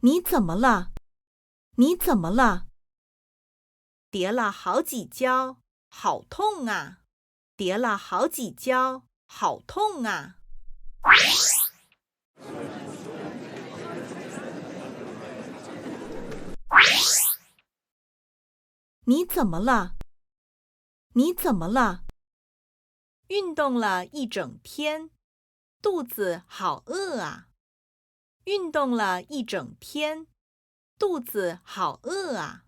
你怎么了？你怎么了？跌了好几跤，好痛啊！跌了好几跤，好痛啊！你怎么了？你怎么了？运动了一整天，肚子好饿啊！运动了一整天，肚子好饿啊！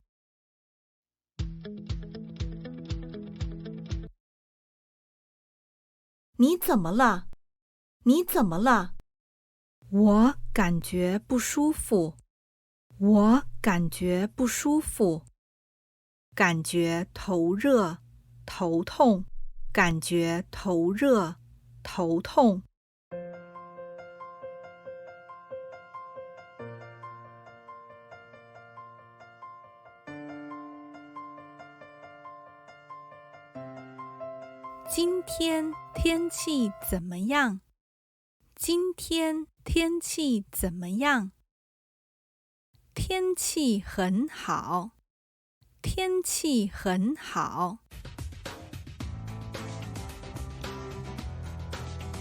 你怎么了？你怎么了？我感觉不舒服。我感觉不舒服。感觉头热、头痛。感觉头热、头痛。今天天气怎么样？今天天气怎么样？天气很好。天气很好。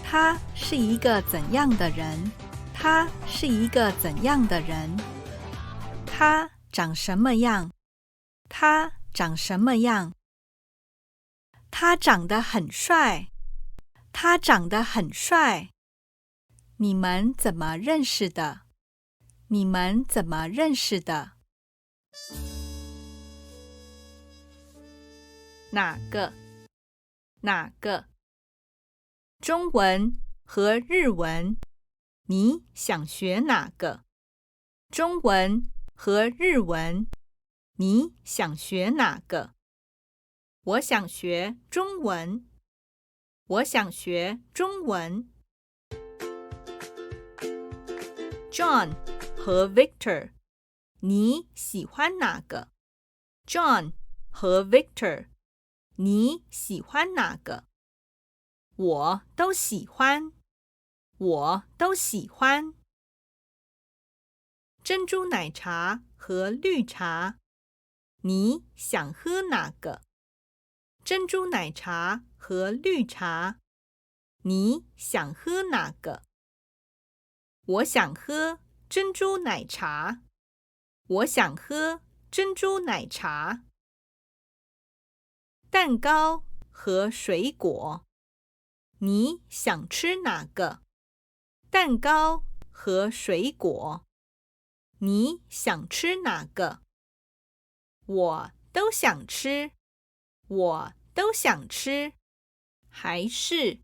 他是一个怎样的人？他是一个怎样的人？他长什么样？他长什么样？他长得很帅。他长得很帅。你们怎么认识的？你们怎么认识的？哪个？哪个？中文和日文，你想学哪个？中文和日文，你想学哪个？我想学中文。我想学中文。John 和 Victor， 你喜欢哪个？ John 和 Victor， 你喜欢哪个？我都喜欢。我都喜欢。珍珠奶茶和绿茶，你想喝哪个？珍珠奶茶和绿茶，你想喝哪个？我想喝珍珠奶茶。我想喝珍珠奶茶。蛋糕和水果，你想吃哪个？蛋糕和水果，你想吃哪个？我都想吃。我都想吃。还是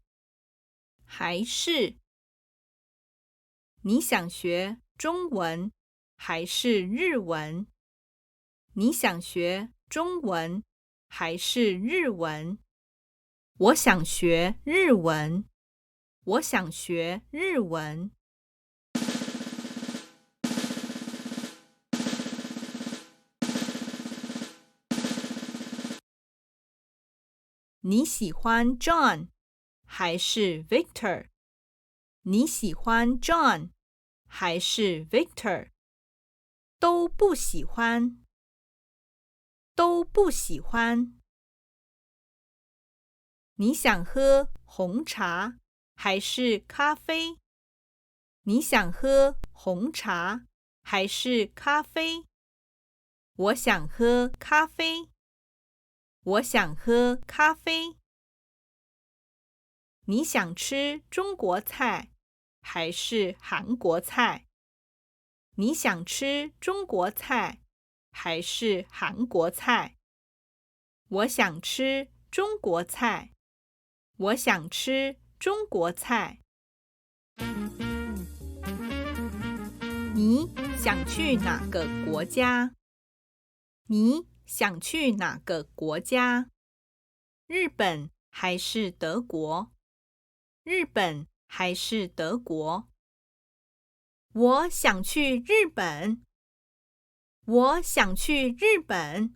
你想学中文还是日文？你想学中文还是日文？我想学日文。我想学日文。你喜欢 John 还是 Victor？ 你喜欢 John 还是 Victor？ 都不喜欢。都不喜欢。你想喝红茶还是咖啡？你想喝红茶还是咖啡？我想喝咖啡。我想喝咖啡。你想吃中国菜还是韩国菜？你想吃中国菜还是韩国菜？我想吃中国菜。我想吃中国菜。你想去哪个国家？你想去哪个国家？日本还是德国？日本还是德国？我想去日本。我想去日本。